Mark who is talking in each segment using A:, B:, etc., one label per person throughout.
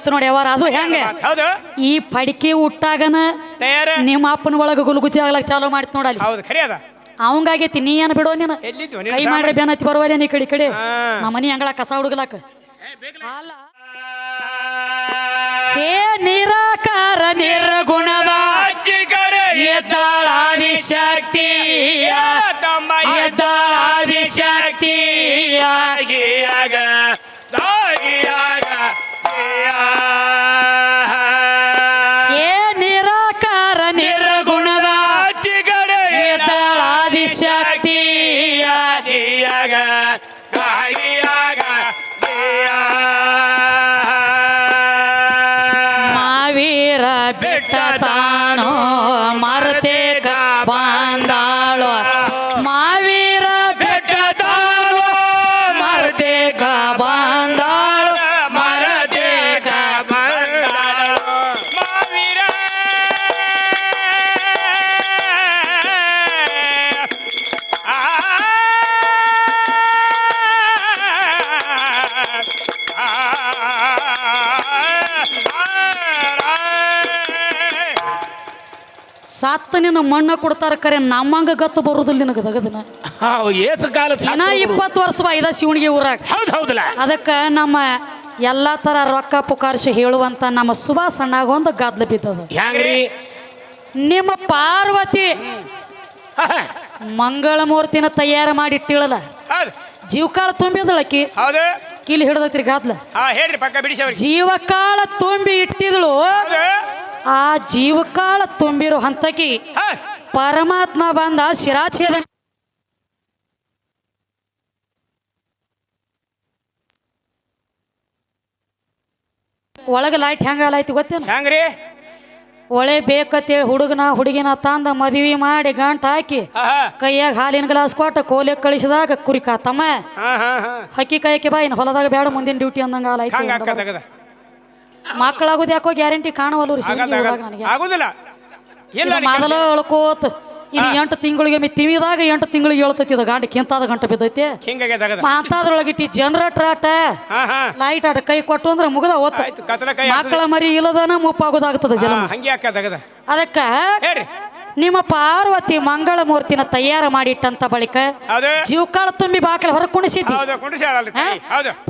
A: ಬಂತು ನೋಡಿ ಯಾವಾರ ಅದು ಹೆಂಗೆ
B: ಹೌದು
A: ಈ ಪಡಿಕೆ ಹುಟ್ಟಾಗನ
B: ತಯಾರ
A: ನಿಮ್ಮ ಅಪ್ಪನ ಒಳಗ ಗುಲ್ಗುಚಿ ಆಗ್ಲಕ್ ಚಾಲೂ ಮಾಡ್ತ ನೋಡಲ್ಲಿ
B: ಹೌದು ಖರಿ ಅದ
A: ಅವಂಗಾಗೈತಿ ನೀ ಏನ್ ಬಿಡೋ ನೀನು
B: ಎಲ್ಲಿದ್ದು
A: ಕೈ ಮಾಡ್ರೆ ಬೆನ್ನತ್ತಿ ಬರುವಲ್ಲ ನೀ ಕಡೆ ನಮ್ಮ ಮನಿ ಅಂಗಳ ಕಸ ಹುಡುಗಲಾಕ ಅಲ್ಲ ಏ ನಿರಾಕಾರ ನಿರ್ಗುಣದ ಎದ್ದಾಳಾದಿ ಶಕ್ತಿಯ ಎದ್ದಾಳಾದಿ ಶಕ್ತಿಯಾಗಿಯಾಗ ಏ ನಿರಾಕಾರ ನಿರ್ಗುಣದ ಎದ್ದಾಳಾದಿ ಶಕ್ತಿಯಾಗಿಯಾಗ ಮಾವೀರ ಬಿಟ್ಟ ತಾನೋ ಮರತೇಕ ಬಂದಾಳು ಮಾವೀರ ಬಿಟ್ಟ ತಾನೋ ಮರತೇಕ ಬಂದಾಳು ಮರತೇಕ ಬಂದಾಳು
B: ಮಾವೀರ
A: ಸತ್ತ ನಿನ್ನ ಮಣ್ಣ ಕೊಡ್ತಾರ ಕರೆ ನಮ್ಮಂಗ ಗತ್ತು ಬರುದಿಲ್ಲ ನಿನಗ ದಗದನ
C: ಏಸು ಕಾಲ
A: ಇನ್ನ 20 ವರ್ಷ ಇದ ಶಿವಣಿಗೆ ಊರಾಗ
C: ಹೌದು ಹೌದಲ್ಲ
A: ಅದಕ್ಕ ನಮ್ಮ ಎಲ್ಲಾ ತರ ರೊಕ್ಕ ಪುಕಾರ್ಸಿ ಹೇಳುವಂತ ನಮ್ಮ ಸುಭಾಸ್ ಅಣ್ಣಾಗ ಒಂದು ಗದ್ಲ ಬಿದ್ದದ
C: ಹೆಂಗ್ರಿ
A: ನಿಮ್ಮ ಪಾರ್ವತಿ ಮಂಗಳ ಮೂರ್ತಿನ ತಯಾರು ಮಾಡಿ ಇಟ್ಟಿಳಲ್ಲ
B: ಹೌದು
A: ಜೀವಕಾಳ ತುಂಬಿದಳಕಿ
B: ಹೌದು
A: ಕಿಲಿ ಹಿಡ್ದೈತ್ರಿ ಗದ್ಲ
B: ಹೇಳ್ರಿ ಪಕ್ಕ ಬಿಡಿಸವ್ರಿ
A: ಜೀವಕಾಳ ತುಂಬಿ ಇಟ್ಟಿದಳು ಆ ಜೀವಕಾಳ ತುಂಬಿರೋ ಹಂತಕಿ ಪರಮಾತ್ಮ ಬಂದ ಶಿರಾಛೇದ ಒಳಗ ಲೈಟ್ ಹೆಂಗಾಲಾಯ್ತು ಗೊತ್ತೇನ
B: ಹೆಂಗ್ರಿ
A: ಒಳೆ ಬೇಕತ್ತೇಳಿ ಹುಡುಗನ ಹುಡುಗಿನ ತಂದ ಮದುವೆ ಮಾಡಿ ಗಂಟ ಹಾಕಿ ಕೈಯಾಗ ಹಾಲಿನ ಗ್ಲಾಸ್ ಕೊಟ್ಟು ಕೋಲೆ ಕಳಿಸಿದಾಗ ಕುರಿ ಕಾತಮ್ಮ ಹಕ್ಕಿ ಕಾಯಕ್ಕೆ ಬಾ ಇನ್ನು ಹೊಲದಾಗ ಬೇಡ ಮುಂದಿನ ಡ್ಯೂಟಿ ಅಂದಂಗ ಆಲಾಯ್ತು ಮಕ್ಕಳಾಗೋದು ಯಾಕೋ ಗ್ಯಾರಂಟಿ ಕಾಣವಲ್ಲ ನನಗೆ
B: ಆಗುದಿಲ್ಲ
A: ಮೊದಲ ಅಳ್ಕೋತ ಇದು 8 ತಿಂಗಳಿಗೆ ತಿವಿದಾಗ 8 ತಿಂಗಳಿಗೆ ಹೇಳ್ತೈತಿ ಇದು ಗಂಟೆ ಕಿಂತಾದ ಗಂಟೆ ಬಿದ್ದೈತಿ ಮಾತಾದ್ರೊಳಗಿಟ್ಟಿ ಜನರೇಟರ್ ಆಟ ಲೈಟ್ ಆಟ ಕೈ ಕೊಟ್ಟು ಅಂದ್ರೆ ಮುಗದ ಓದ್ತ ಮಕ್ಕಳ ಮರಿ ಇಲ್ಲದನ ಮುಪ್ಪಾಗೋದಾಗ್ತದ ಜಲ ಅದಕ್ಕ ನಿಮ್ಮ ಪಾರ್ವತಿ ಮಂಗಳ ಮೂರ್ತಿನ ತಯಾರು ಮಾಡಿಟ್ಟಂತ ಬಳಿಕ ಜೀವಕಾಳ ತುಂಬಿ ಬಾಕಲ ಹೊರ ಕುಣಿಸಿದ್ದಿ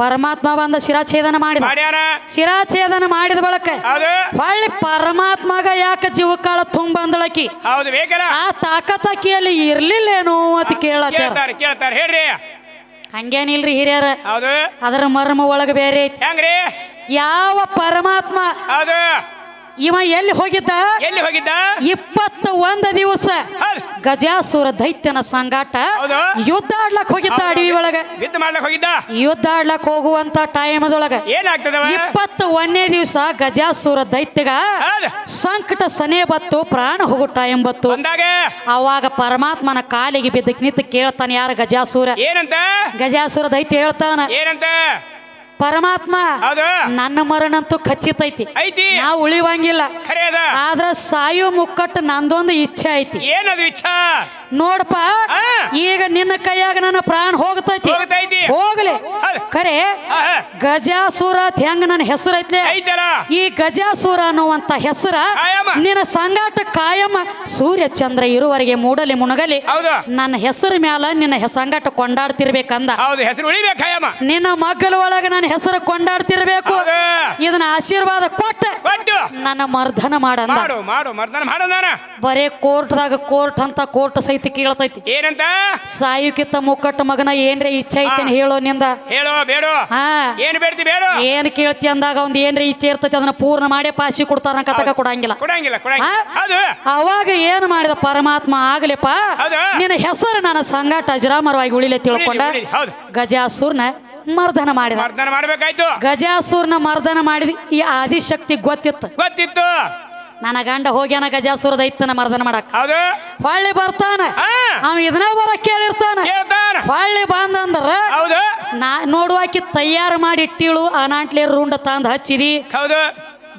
A: ಪರಮಾತ್ಮ ಬಂದ ಶಿರಾಛೇದನ ಮಾಡಿದ ಶಿರಾಛೇದನ ಮಾಡಿದ ಬಳಕ ಹೊಳ್ಳಿ ಪರಮಾತ್ಮಗ ಯಾಕ ಜೀವಕಾಳ ತುಂಬ ಅಂದಳಕಿ ಆ ತಾಕತಕಿಯಲ್ಲಿ ಇರ್ಲಿಲ್ಲೇನೋ ಅಂತ ಕೇಳತ್ತಾರ ಹಂಗೇನಿಲ್ರಿ ಹಿರಿಯರ ಅದರ ಮರ್ಮ ಒಳಗ ಬೇರೆ ಐತಿ ಯಾವ ಪರಮಾತ್ಮ ಇವ ಎಲ್ಲಿ ಹೋಗಿದ್ದ 21 ದಿವಸ ಗಜಾಸುರ ದೈತ್ಯನ ಸಂಗಾಟ ಯುದ್ಧ ಆಡ್ಲಕ್ ಹೋಗಿದ್ದ ಅಡವಿ ಒಳಗ ಯುದ್ಧ ಆಡ್ಲಕ್ ಹೋಗುವಂತ ಟೈಮದೊಳಗ 21ನೇ ದಿವಸ ಗಜಾಸುರ ದೈತ್ಯಗ ಸಂಕಟ ಸನೇ ಬತ್ತು ಪ್ರಾಣ ಹೋಗೋ ಟೈಮ್ ಬತ್ತು ಅವಾಗ ಪರಮಾತ್ಮನ ಕಾಲಿಗೆ ಬಿದ್ದಕ್ ನಿಂತು ಕೇಳ್ತಾನೆ ಯಾರ ಗಜಾಸುರ ದೈತ್ಯ ಹೇಳ್ತಾನ ಪರಮಾತ್ಮ ನನ್ನ ಮರಣಂತೂ ಖಚಿತೈತಿ ನಾ ಉಳಿವಂಗಿಲ್ಲ ಆದ್ರ ಸಾಯೋ ಮುಕ್ಕಟ್ಟು ನಂದೊಂದು ಇಚ್ಛೆ ಐತಿ ನೋಡಪ್ಪ ಈಗ ನಿನ್ನ ಕೈಯಾಗ ನನ್ನ ಪ್ರಾಣ ಹೋಗ್ತೈತಿ ಹೋಗ್ಲಿ ಖರೆ ಗಜಾಸುರ ಹೆಂಗ ನನ್ನ ಹೆಸರು ಐತ್ಲೆ ಈ ಗಜಾಸುರ ಅನ್ನುವಂತ ಹೆಸರ ನಿನ್ನ ಸಂಗಾಟ ಕಾಯಮ್ಮ ಸೂರ್ಯ ಚಂದ್ರ ಇರುವರೆಗೆ ಮೂಡಲಿ ಮುಣಗಲಿ ನನ್ನ ಹೆಸರು ಮ್ಯಾಲ ನಿನ್ನ ಸಂಗಾಟ ಕೊಂಡಾಡ್ತಿರ್ಬೇಕಂದ ನಿನ್ನ ಮಗ್ಗಲ ಒಳಗ ನನ್ನ ಹೆಸರು ಕೊಂಡಾಡ್ತಿರ್ಬೇಕು ಇದನ್ನ ಆಶೀರ್ವಾದ ಕೊಟ್ಟು ನನ್ನ ಮರ್ದನ ಮಾಡಂದ ಬರೇ ಕೋರ್ಟ್ ಅಂತ ಕೋರ್ಟ್ ಸಹಿತ ಕೇಳ್ತೈತಿ
B: ಏನಂತ
A: ಸಾಯುಕಿತ್ತ ಮುಕ್ಕಟ್ಟ ಮಗನ ಏನ್ರೆ ಇಚ್ಛೆ ಐತೇನೆ ಹೇಳೋ ನಿಂದ ಏನ್ ಕೇಳ್ತಿ ಅಂದಾಗ ಒಂದ್ ಏನ್ರೆ ಇಚ್ಛೆ ಇರ್ತೈತಿ ಅದನ್ನ ಪೂರ್ಣ ಮಾಡಿ ಪಾಸಿ ಕೊಡ್ತಾರ ಕತಕ ಕೊಡಂಗಿಲ್ಲ ಅವಾಗ ಏನ್ ಮಾಡಿದ ಪರಮಾತ್ಮ ಆಗ್ಲಿಪ್ಪ ನಿನ್ನ ಹೆಸರು ನನ್ನ ಸಂಗಾಟ ಅಜರಾಮರವಾಗಿ ಉಳಿಲೆ ತಿಳ್ಕೊಂಡ ಗಜಾಸುರ್ನ ಮರ್ದನ ಮಾಡಿದ ಗಜಾಸುರ್ನ ಮರ್ದನ ಮಾಡಿದ ಈ ಆದಿಶಕ್ತಿ ಗೊತ್ತಿತ್ತು ನನ್ನ ಗಂಡ ಹೋಗ್ಯಾನ ಗಜಾಸುರ ದೈತ್ಯನ ಮರ್ದನ ಮಾಡಕ್ ಹೊಳ್ಳಿ ಬರ್ತಾನ ಅವ ಇದನ್ನ ಬರಕ್ ಕೇಳಿರ್ತಾನ ಹೊಳ್ಳಿ ಬಂದಂದ್ರ ನೋಡುವಾಕಿ ತಯಾರು ಮಾಡಿ ಇಟ್ಟಿಳು ಅನಾಟ್ಲೆ ರುಂಡ ತಂದ್ ಹಚ್ಚಿದಿ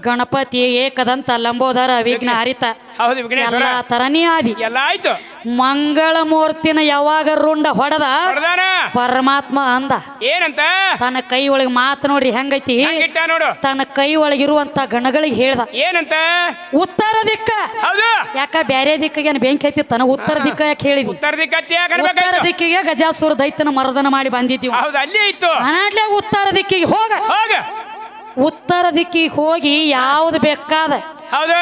A: ಗಣಪತಿ ಏಕದಂತ ಲಂಬೋದರ ವಿಘ್ನ ಹರಿತ
B: ಹೌದು ವಿಘ್ನೇಶ್ವರ
A: ಎಲ್ಲಾ ತರನೇ ಆದಿ
B: ಎಲ್ಲ ಆಯ್ತು
A: ಮಂಗಳ ಮೂರ್ತಿನ ಯಾವಾಗ ರುಂಡ ಹೊಡೆದ
B: ಹೊಡ್ದಾನ
A: ಪರಮಾತ್ಮ ಅಂದ
B: ಏನಂತ
A: ತನ್ನ ಕೈ ಒಳಗೆ ಮಾತು ನೋಡ್ರಿ ಹೆಂಗೈತಿ
B: ಇಟ್ಟ ನೋಡು
A: ತನ್ನ ಕೈ ಒಳಗಿರುವಂತ ಗಣಗಳಿಗೆ ಹೇಳ್ದ
B: ಏನಂತ
A: ಉತ್ತರ ದಿಕ್ಕ
B: ಹೌದು
A: ಯಾಕ ಬ್ಯಾರೆ ದಿಕ್ಕಿಗೆ ಬೆಂಕಿ ಐತಿ ತನ ಉತ್ತರ ದಿಕ್ಕ ಯಾಕೆ ಹೇಳಿದ್ವಿ
B: ಉತ್ತರ ದಿಕ್ಕತ್ತಿ ಯಾಕೆ
A: ಉತ್ತರ ದಿಕ್ಕಿಗೆ ಗಜಾಸುರ ದೈತ್ಯನ ಮರ್ದನ ಮಾಡಿ ಬಂದಿದ್ವಿ
B: ಹೌದು ಅಲ್ಲಿ ಇತ್ತು
A: ಅನಾಡ್ಲೆ ಉತ್ತರ ದಿಕ್ಕಿಗೆ ಹೋಗ
B: ಹೋಗ
A: ಉತ್ತರ ದಿಕ್ಕಿಗೆ ಹೋಗಿ ಯಾವ್ದು ಬೇಕಾದ
B: ಹೌದು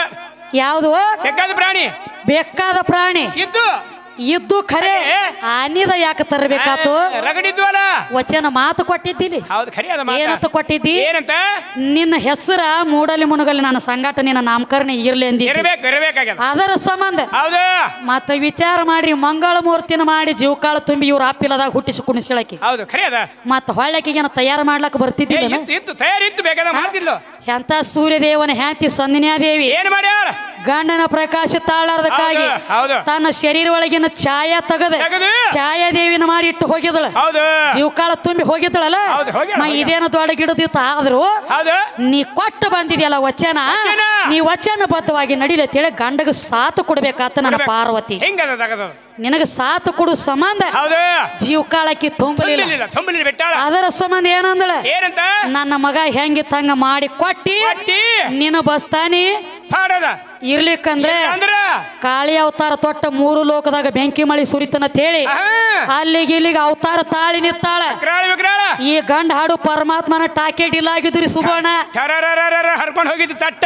A: ಯಾವ್ದು
B: ಬೇಕಾದ ಪ್ರಾಣಿ
A: ಬೇಕಾದ ಪ್ರಾಣಿ ಇದ್ದು ಖರೆ ಆನಿದ ಯಾಕೆ ತರಬೇಕಾತು
B: ರಗಡಿದ್ವಲ್ಲ
A: ವಚನ ಮಾತು ಕೊಟ್ಟಿದ್ದಿಲಿ
B: ಹೌದು ಖರೆ ಅದ ಮಾತು
A: ಏನಂತ ಕೊಟ್ಟಿದ್ದಿ
B: ಏನಂತ
A: ನಿನ್ನ ಹೆಸರ ಮೂಡಲಿ ಮುನಗಲಿ ನನ್ನ ಸಂಗಾಟ ನಿನ್ನ ನಾಮಕರಣ ಇರ್ಲಿ ಅಂದಿ
B: ಇರಬೇಕಾಗ್ಯದ
A: ಅದರ ಸಂಬಂಧ
B: ಹೌದು
A: ಮತ್ತ ವಿಚಾರ ಮಾಡ್ರಿ ಮಂಗಳ ಮೂರ್ತಿನ ಮಾಡಿ ಜೀವಕಾಳ ತುಂಬಿ ಇವ್ರ ಅಪ್ಪಿಲದಾಗ ಹುಟ್ಟಿಸಿ ಕುಣಿಸಿಳಕಿ
B: ಹೌದು ಖರೆ ಅದ
A: ಮತ್ತ ಹೊಳ್ಳಕಿಗೇನ ತಯಾರು ಮಾಡ್ಲಕ್ಕ ಬರ್ತಿದ್ದಿಲ್ಲ
B: ಇತ್ತು ತಯಾರಿತ್ತು ಬೇಕಾದ ಮಾಡ್ತಿದ್ಲು
A: ಎಂತ ಸೂರ್ಯದೇವನ ಹ್ಯಾಂತಿ ಸಂದಿನ್ಯಾದೇವಿ
B: ಏನ್ ಮಾಡ್ಯಾಳ
A: ಗಂಡನ ಪ್ರಕಾಶ ತಾಳಾರ್ದಕ್ಕಾಗಿ
B: ಹೌದು
A: ತನ್ನ ಶರೀರ ಒಳಗಿನ ಛಾಯಾ ತೆಗದೆ ಛಾಯಾದೇವಿನ ಮಾಡಿ ಇಟ್ಟು ಹೋಗಿದಳ
B: ಹೌದು
A: ಜೀವಕಾಳ ತುಂಬಿ ಹೋಗಿದ್ದಳಲ್ಲ ಇದೇನು ದೊಡ್ಡ ಗಿಡದಿತ್ತ ಆದ್ರು ನೀ ಕೊಟ್ಟು ಬಂದಿದ್ಯಲ್ಲ ವಚನ ನೀ ವಚನ ಬದ್ಧವಾಗಿ ನಡಿಲತ್ತೇಳಿ ಗಂಡಗ ಸಾತು ಕೊಡ್ಬೇಕಾತ ನನ್ನ ಪಾರ್ವತಿ ನಿನಗ ಸಾತು ಕೊಡು ಸಂಬಂಧ ಜೀವಕಾಳಕ್ಕೆ ತುಂಬಲಿಲ್ಲ ಅದರ ಸಂಬಂಧ ಏನಂದಳ ನನ್ನ ಮಗ ಹೆಂಗಿತ್ತ ಹಂಗ ಮಾಡಿ ಕೊಟ್ಟಿ ನಿನ್ನ ಬಸ್ತಾನಿ ಇರ್ಲಿಕ್ಕಂದ್ರೆ ಕಾಳಿ ಅವತಾರ ತೊಟ್ಟ 3 ಲೋಕದಾಗ ಬೆಂಕಿ ಮಳಿ ಸುರಿತನಂತ ಹೇಳಿ ಅಲ್ಲಿಗೆ ಇಲ್ಲಿಗೆ ಅವತಾರ ತಾಳಿ ನಿತ್ತಾಳ ಈ ಗಂಡ ಹಾಡು ಪರಮಾತ್ಮನ ಟಾಕೆಟ್ ಇಲ್ಲ ಆಗಿದ್ರಿ ಸುಬರ್ಣ
B: ಹರ್ಕೊಂಡು ಹೋಗಿದ್ದು ತಟ್ಟ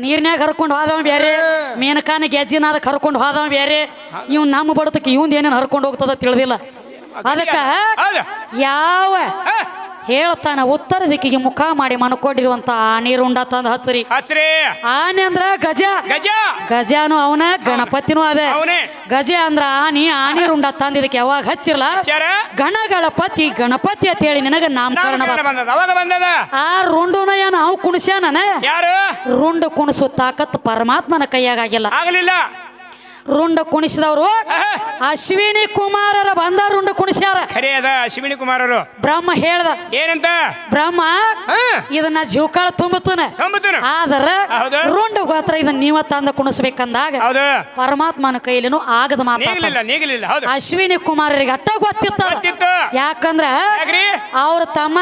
A: ನೀರ್ನ್ಯಾಗ ಹರ್ಕೊಂಡು ಹೋದವ ಬೇರೆ ಮೇನಕಾನ ಗೆಜ್ಜಿನಾದ ಕರ್ಕೊಂಡು ಹೋದವ ಬೇರೆ ಇವ್ ನಮ್ಮ ಬಡತಕ್ಕೆ ಇವಂದ ಏನೇನು ಹರ್ಕೊಂಡು ಹೋಗ್ತದ ತಿಳಿದಿಲ್ಲ ಅದಕ್ಕ ಯಾವ ಹೇಳ್ತಾನ ಉತ್ತರ ದಿಕ್ಕಿಗೆ ಮುಖ ಮಾಡಿ ಮನ್ಕೊಂಡಿರುವಂತ ನೀರುಂಡ ತಂದ ಹಚ್ಚರಿ ಆನೆ ಅಂದ್ರ ಗಜ ಗಜಾನು ಅವನ ಗಣಪತಿನೂ ಅದ ಗಜ ಅಂದ್ರ ಆನಿ ರುಂಡ ತಂದ ಇದಕ್ಕೆ ಯಾವಾಗ ಹಚ್ಚಿರ್ಲ ಗಣಪತಿ ಗಣಪತಿ ಅಂತ ಹೇಳಿ ನಿನಗ ನಾಮಕರಣ ಆ ರುಂಡುನ ಏನ ಅವ್ ಕುಣಿಸ್ಯಾನ ರುಂಡು ಕುಣಿಸು ತಾಕತ್ ಪರಮಾತ್ಮನ ಕೈಯಾಗಿಲ್ಲ ರುಂಡ ಕುಣಿಸಿದವರು ಅಶ್ವಿನಿ ಕುಮಾರರ ಬಂದ ರುಂಡ ಕುಣಿಸ್ಯಾರ
B: ಅಶ್ವಿನಿ ಕುಮಾರರು
A: ಬ್ರಹ್ಮ ಹೇಳ್ದ
B: ಏನಂತ
A: ಬ್ರಹ್ಮ ಇದನ್ನ ಜೀವಕಾಳ ತುಂಬುತ್ತಾನೆ ಆದ್ರ ರುಂಡ ಗಾತ್ರ ಇದನ್ನ ನೀವ ತಂದ ಕುಣಿಸ್ಬೇಕಂದಾಗ ಪರಮಾತ್ಮನ ಕೈಲಿನೂ ಆಗದ ಮಾತಾಡ ಅಶ್ವಿನಿ ಕುಮಾರರಿಗೆ ಅಟ್ಟ ಗೊತ್ತಿತ್ತ ಯಾಕಂದ್ರ ಅವ್ರ ತಮ್ಮ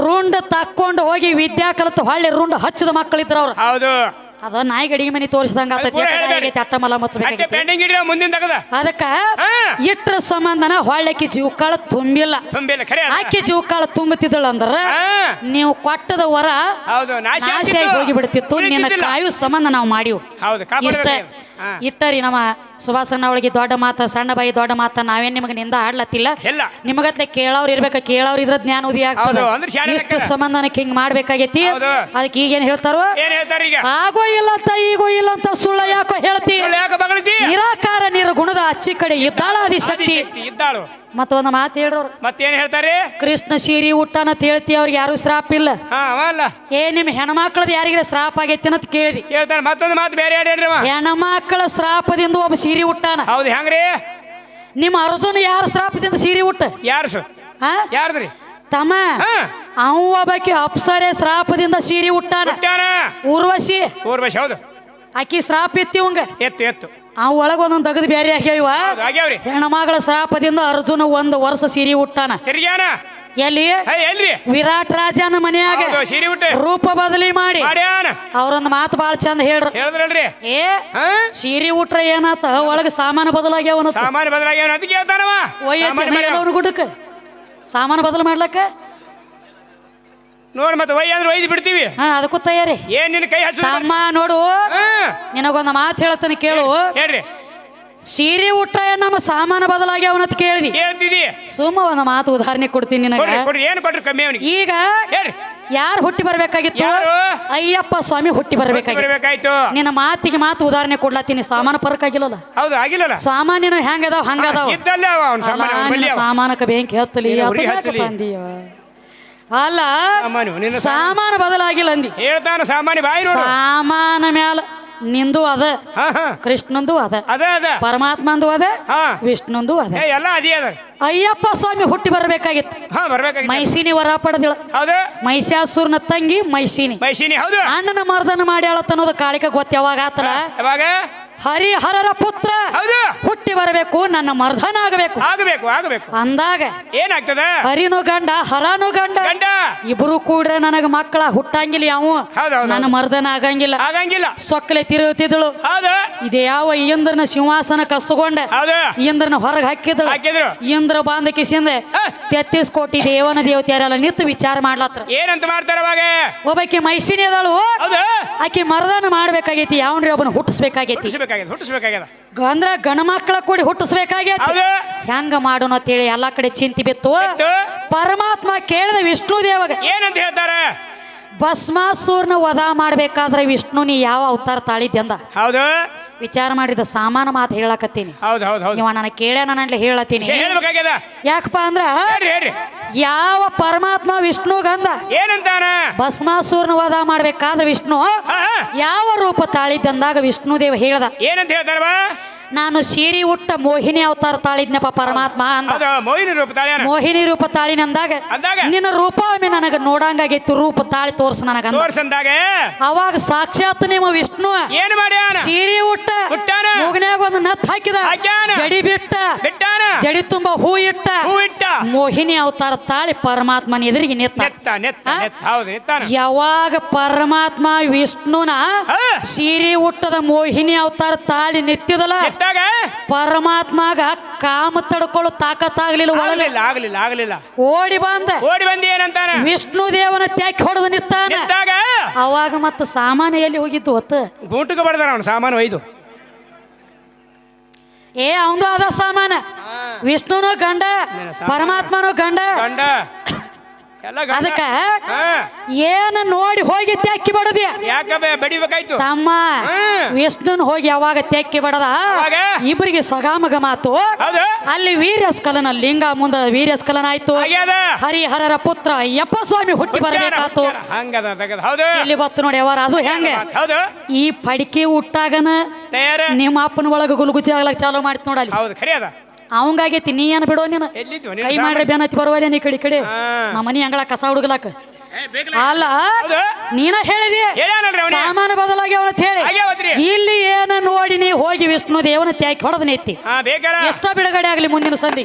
A: ರುಂಡ ತಕ್ಕೊಂಡು ಹೋಗಿ ವಿದ್ಯಾ ಕಲಿತು ಹೊಳ್ಳಿ ರುಂಡ ಹಚ್ಚಿದ ಮಕ್ಕಳಿದ್ರ ಅವ್ರು ಅದ ನಾಯಿ ಗಡಿಗೆ ಮನಿ ತೋರಿಸಿದಂಗ ಅಟ್ಟ ಮಲ ಅದಕ್ಕ ಇಟ್ರ ಸಂಬಂಧನ ಹೊಳ್ಳಕ್ಕಿ ಜೀವಕಾಳ ತುಂಬಿಲ್ಲ ಆಕಿ ಜೀವಕಾಳ ತುಂಬುತ್ತಿದ್ದಳು ಅಂದ್ರ ನೀವು ಕೊಟ್ಟದ ವರ ನಾಶಿಯಾಗಿ ಹೋಗಿ ಬಿಡ್ತಿತ್ತು ನಿನ್ನ ಕಾಯು ಸಂಬಂಧ ನಾವು ಮಾಡಿವು ಇಟ್ಟರಿ ನಮ್ಮ ಸುಭಾಸಣ್ಣ ಅವಳಿಗೆ ದೊಡ್ಡ ಮಾತ ಸಣ್ಣ ಬಾಯಿ ದೊಡ್ಡ ಮಾತ ನಾವೇನ್ ನಿಮಗೆ ನಿಂದ ಆಡ್ಲತ್ತಿಲ್ಲ ನಿಮಗತ್ಲೆ ಕೇಳವ್ರು ಇರ್ಬೇಕ ಕೇಳವ್ರು ಇದ್ರ ಜ್ಞಾನ ಉದಯ ಆಗ್ತದೆ ಇಷ್ಟು ಸಂಬಂಧನಕ್ಕೆ ಹಿಂಗ್ ಮಾಡ್ಬೇಕಾಗೈತಿ ಅದಕ್ಕೆ ಈಗೇನ್ ಹೇಳ್ತಾರೋ ಆಗೋ ಇಲ್ಲ ಅಂತ ಈಗೋ ಇಲ್ಲ ಅಂತ ಸುಳ್ಳ ಯಾಕೋ ಹೇಳ್ತಿ ನಿರಾಕಾರ ನಿರ್ಗುಣದ ಅಚ್ಚಿ ಕಡೆ ಇದ್ದಾಳ ಆದಿಶಕ್ತಿ ಮತ್ತೊಂದು ಮಾತು ಹೇಳ್ರು
B: ಮತ್ತೇನ್ ಹೇಳ್ತಾರೆ
A: ಕೃಷ್ಣ ಸೀರಿ ಊಟನ ಹೇಳ್ತಿ ಅವ್ರಿಗೆ ಯಾರು ಶ್ರಾಪ ಇಲ್ಲ ನಿಮ್ ಹೆಣ್ಮಕ್ಳದ ಯಾರಿಗಾರ ಶ್ರಾಪ ಆಗೈತಿ ಅಂತ ಕೇಳಿದಿ
B: ಮತ್ತೊಂದು ಮಾತು ಬೇರೆ
A: ಹೆಣ್ಮಕ್ಳ ಶ್ರಾಪದಿಂದ ಒಬ್ಬ ಸೀರಿ ಉಟ್ಟಾನ
B: ಹೌದು ಹೆಂಗ್ರಿ
A: ನಿಮ್ಮ ಅರ್ಜುನ ಯಾರ ಶ್ರಾಪದಿಂದ ಸೀರಿ ಉಟ್ಟ
B: ಯಾರ್ದ್ರಿ
A: ತಮ್ಮ ಅವ ಒಬ್ಬಾಕಿ ಅಪ್ಸರೆ ಶ್ರಾಪದಿಂದ ಸೀರಿ ಉಟ್ಟಾನ ಊರ್ವಶಿ
B: ಹೌದು
A: ಆಕಿ ಶ್ರಾಪ ಎತ್ತಿ ಅವಂಗ
B: ಎತ್ತು
A: ಅವ್ ಒಳಗ ಒಂದೊಂದು ತೆಗೆದು ಬೇರೆ ಆಗ್ಯಾವ ಹೆಣ್ಮಗಳ ಶ್ರಾಪದಿಂದ ಅರ್ಜುನ 1 ವರ್ಷ ಸೀರಿ ಉಟ್ಟಾನ ಎಲ್ಲಿ ವಿರಾಟ್ ರಾಜನ ಮನೆಯಾಗ ರೂಪ ಬದಲಿ ಮಾಡಿ ಅವ್ರೊಂದು ಮಾತು ಬಾಳ ಚಂದ ಹೇಳ್ರಿ ಸೀರಿ ಉಟ್ರ ಏನಾತ ಒಳಗ ಸಾಮಾನು ಬದಲಾಗ್ಯಾವ ಗುಡ್ಡಕ್ಕ ಸಾಮಾನು ಬದಲು ಮಾಡ್ಲಕ್ಕ
B: ನೋಡ್ ಮತ್ತೆ ಒಯ್ದು ಬಿಡ್ತೀವಿ
A: ಅದಕ್ಕೂ ತಯಾರಿ
B: ಏನ್ ನಿನ್ ಕೈ
A: ತಮ್ಮ ನೋಡು ನಿನಗೊಂದು ಮಾತು ಹೇಳ್ತಾನೆ ಕೇಳು
B: ಹೇಳ್ರಿ
A: ಸೀರೆ ಉಟ್ಟ ನಮ್ಮ ಸಾಮಾನು ಬದಲಾಗ್ಯಾವನತ್ ಕೇಳ್ತಿದಿ ಸುಮ್ಮ ಒಂದು ಮಾತು ಉದಾಹರಣೆ ಕೊಡ್ತೀನಿ ನಿನಗೆ ಈಗ ಯಾರು ಹುಟ್ಟಿ ಬರ್ಬೇಕಾಗಿತ್ತು ಅಯ್ಯಪ್ಪ ಸ್ವಾಮಿ ಹುಟ್ಟಿ ಬರ್ಬೇಕಾಗಿತ್ತು ನಿನ್ನ ಮಾತಿಗೆ ಮಾತು ಉದಾಹರಣೆ ಕೊಡ್ಲತ್ತೀನಿ ಸಾಮಾನು ಪರಕ್ ಆಗಿಲ್ಲ ಸಾಮಾನ್ಯನ ಹೆಂಗದಾವ್ ಹಂಗದಾವ್ ಸಾಮಾನಕ್ಕೆ ಬೆಂಕಿ ಹತ್ತಲಿ ಅಲ್ಲ ಸಾಮಾನು ಬದಲಾಗಿಲ್ಲ ಅಂದಿ
B: ಹೇಳ್ತಾನ ಸಾಮಾನ್ಯ ಬಾಯಿ
A: ಸಾಮಾನ ಮ್ಯಾಲ ನಿಂದು ಅದ
B: ಹಾ ಹಾ
A: ಕೃಷ್ಣಂದು ಅದ
B: ಅದ ಅದ
A: ಪರಮಾತ್ಮಂದು ಅದ
B: ಹಾ
A: ವಿಷ್ಣುಂದು ಅದ
B: ಎಲ್ಲ ಅದೇ ಅದ
A: ಅಯ್ಯಪ್ಪ ಸ್ವಾಮಿ ಹುಟ್ಟಿ ಬರಬೇಕಾಗಿತ್ತು
B: ಹಾ ಬರ್ಬೇಕಾಗಿತ್ತು
A: ಮೈಸೀನಿ ವರ ಪಡೆದಿಳ
B: ಹೌದು
A: ಮೈಸಾಸುರನ ತಂಗಿ ಮೈಸೀನಿ
B: ಮೈಸೀನಿ ಹೌದು
A: ಅಣ್ಣನ ಮರ್ದನ ಮಾಡ್ಯಾಳತ್ತನ್ನೋದು ಕಾಳಿಕ ಗೊತ್ತ ಯಾವಾಗ ಆತಲ್ಲ
B: ಯಾವಾಗ
A: ಹರಿಹರರ ಪುತ್ರ
B: ಹೌದು
A: ಹುಟ್ಟಿ ಬರಬೇಕು ನನ್ನ ಮರ್ದನ ಆಗಬೇಕು
B: ಆಗಬೇಕು ಆಗಬೇಕು
A: ಅಂದಾಗ
B: ಏನಾಗ್ತದ
A: ಹರಿನು ಗಂಡ ಹರನು ಗಂಡ
B: ಗಂಡ
A: ಇಬ್ರು ಕೂಡ ನನಗ ಮಕ್ಕಳ ಹುಟ್ಟಂಗಿಲ್ಲ ಯಾವ
B: ಹೌದು ಹೌದು
A: ನನ್ನ ಮರ್ದನ ಆಗಂಗಿಲ್ಲ
B: ಆಗಂಗಿಲ್ಲ
A: ಸೊಕ್ಕಲೆ ತಿರುಗುತ್ತಿದ್ದಳು
B: ಹೌದು
A: ಇದೇ ಯಾವ ಇಂದ್ರನ ಸಿಂಹಾಸನ ಕಸ್ಕೊಂಡ
B: ಹೌದು
A: ಇಂದ್ರನ ಹೊರಗೆ ಹಾಕಿದಳು
B: ಹಾಕಿದ್ರು
A: ಇಂದ್ರ ಬಾಂಧ ಕಿಸಿಂದ 33 ಕೋಟಿ ದೇವನ ದೇವತೆಯರೆಲ್ಲ ನಿಂತು ವಿಚಾರ ಮಾಡ್ಲತ್ರ
B: ಏನಂತ ಮಾಡ್ತಾರ ಅವಾಗ
A: ಒಬ್ಬಾಕಿ ಮೈಸಿನಿ ಅದಳು
B: ಹೌದು
A: ಆಕಿ ಮರ್ದನ ಮಾಡ್ಬೇಕಾಗೈತಿ ಯಾವನ್ರಿ ಒಬ್ಬನ ಹುಟ್ಟಿಸ್ಬೇಕಾಗೈತಿ
B: ಹುಟ್ಟಿಸ್ಬೇಕಾಗ್ಯದ
A: ಅಂದ್ರ ಗಣ ಮಕ್ಕಳ ಕೂಡಿ ಹುಟ್ಟಿಸ್ಬೇಕಾಗೈತಿ
B: ಹೌದು
A: ಹೆಂಗ ಮಾಡೋಣ ಅಂತೇಳಿ ಎಲ್ಲಾ ಕಡೆ ಚಿಂತಿ ಬಿತ್ತು ಪರಮಾತ್ಮ ಕೇಳಿದ ವಿಷ್ಣು ದೇವಗ
B: ಏನಂತ ಹೇಳ್ತಾರ
A: ಭಸ್ಮಾಸುರನ ವಧ ಮಾಡ್ಬೇಕಾದ್ರೆ ವಿಷ್ಣು ನೀ ಯಾವ ಅವತಾರ ತಾಳಿದ್ದೆ ಅಂದ
B: ಹೌದು
A: ವಿಚಾರ ಮಾಡಿದ ಸಾಮಾನ ಮಾತು ಹೇಳಕತ್ತೀನಿ
B: ಹೌದು ಹೌದು ಹೌದು
A: ಇವ ನನಗೆ ಕೇಳ್ಯಾನ ನಾನು ಹೇಳತ್ತೀನಿ
B: ಹೇಳ್ಬೇಕಾಗ್ಯದ
A: ಯಾಕಪ್ಪ ಅಂದ್ರ
B: ಹೇಳ್ರಿ
A: ಯಾವ ಪರಮಾತ್ಮ ವಿಷ್ಣುಗಂದ
B: ಏನಂತಾನ
A: ಭಸ್ಮಾಸುರನ ವಧ ಮಾಡ್ಬೇಕಾದ್ರೆ ವಿಷ್ಣು ಯಾವ ರೂಪ ತಾಳಿದ್ದಂದಾಗ ವಿಷ್ಣು ದೇವ ಹೇಳ್ದ
B: ಏನಂತ ಹೇಳ್ತಾರವಾ
A: ನಾನು ಸೀರಿ ಉಟ್ಟ ಮೋಹಿನಿ ಅವತಾರ ತಾಳಿದ್ನಪ್ಪ ಪರಮಾತ್ಮ ಅಂದ
B: ಮೋಹಿನಿ ರೂಪ ತಾಳಿ
A: ಮೋಹಿನಿ ರೂಪ ತಾಳಿನಂದಾಗ ನಿನ್ನ ರೂಪ ಒಮ್ಮೆ ನನಗ ನೋಡಂಗಾಗೈತಿ ರೂಪ ತಾಳಿ ತೋರ್ಸ ನನಗ
B: ತೋರ್ಸಂದಾಗ
A: ಅವಾಗ ಸಾಕ್ಷಾತ್ ನಿಮ್ಮ ವಿಷ್ಣು
B: ಏನ್ ಮಾಡ್ಯಾನ
A: ಸೀರೆ ಉಟ್ಟ ಮೂಗನ್ಯಾಗ ಒಂದು ನತ್ ಹಾಕಿದ ಜಡಿ ಬಿಟ್ಟ ಜಡಿ ತುಂಬ ಹೂ ಇಟ್ಟ ಮೋಹಿನಿ ಅವತಾರ ತಾಳಿ ಪರಮಾತ್ಮನ ಎದುರಿಗೆ ಯಾವಾಗ ಪರಮಾತ್ಮ ವಿಷ್ಣುನ ಸೀರೆ ಉಟ್ಟದ ಮೋಹಿನಿ ಅವತಾರ ತಾಳಿ ನಿತ್ತಿದಲ್ಲ ಪರಮಾತ್ಮಗ ಕಾಮ ತಡ್ಕೊಳ್ಳೋ ತಾಕತ್ತಾಗ್ಲಿಲ್ಲ ಒಳಗೆ
B: ಆಗ್ಲಿಲ್ಲ
A: ಓಡಿ ಬಂದ
B: ಏನಂತಾನ
A: ವಿಷ್ಣು ದೇವನ ತ್ಯಾಕಿ ಹೊಡೆದು ನಿತ್ತಾನ ಅವಾಗ ಮತ್ತ ಸಾಮಾನ್ಯ ಎಲ್ಲಿ ಹೋಗಿದ್ದು ಹೊತ್ತು
B: ಬೂಟಕ್ಕೆ ಬಡ್ದಾರ ಅವನು ಸಾಮಾನು ಒಯ್ದು
A: ಅವಂದು ಅದ ಸಾಮಾನ ವಿಷ್ಣುನು ಗಂಡ ಪರಮಾತ್ಮನು ಗಂಡ ಅದಕ್ಕ ಏನ ನೋಡಿ ಹೋಗಿ ತೆಕ್ಕಿ ಬಡದಿ
B: ಯಾಕಬೆ ಬಡಿಬೇಕಾಯ್ತು
A: ತಮ್ಮ ವಿಷ್ಣುನ್ ಹೋಗಿ ಯಾವಾಗ ತೆಕ್ಕಿ ಬಡದ ಇಬ್ಬರಿಗೆ ಸಗಾಮಗ ಮಾತು ಅಲ್ಲಿ ವೀರ್ಯಸ್ಕಲನ ಲಿಂಗ ಮುಂದ ವೀರ್ಯಸ್ಕಲನ ಆಯ್ತು ಹರಿಹರರ ಪುತ್ರ ಅಯ್ಯಪ್ಪ ಸ್ವಾಮಿ ಹುಟ್ಟಿ ಬರಬೇಕಾತು ಇಲ್ಲಿ ಬತ್ತು ನೋಡಿ ಯಾವಾರ ಅದು ಹೆಂಗ ಈ ಪಡಿಕೆ ಹುಟ್ಟಾಗನ ನಿಮ್ಮ ಅಪ್ಪನ ಒಳಗ ಗುಲ್ಗುಚಿ ಆಗ್ಲಕ್ ಚಾಲು ಮಾಡ್ತಿ ನೋಡಲ್ಲಿ ಅವಂಗಾಗೈತಿ ನೀ ಏನ್ ಬಿಡೋ ನೀನು ಕೈ ಮಾಡ್ರೆ ಬೇನತಿ ಬರುವಲ್ಲ ನೀ ಕಡೆ ನಮ್ಮ ಮನಿ ಅಂಗಳ ಕಸ ಹುಡುಗಲಾಕ ಅಲ್ಲ ನೀನ ಹೇಳಿದಿ ಸಾಮಾನ ಬದಲಾಗಿ ಅವನ ಹೇಳಿ ಇಲ್ಲಿ ಏನ ನೋಡಿ ನೀ ಹೋಗಿ ವಿಷ್ಣು ದೇವನ ತ್ಯಾಕಿ ಹೊಡೆದ ನೆತ್ತಿ ಎಷ್ಟ ಬಿಡುಗಡೆ ಆಗ್ಲಿ ಮುಂದಿನ ಸಂಧಿ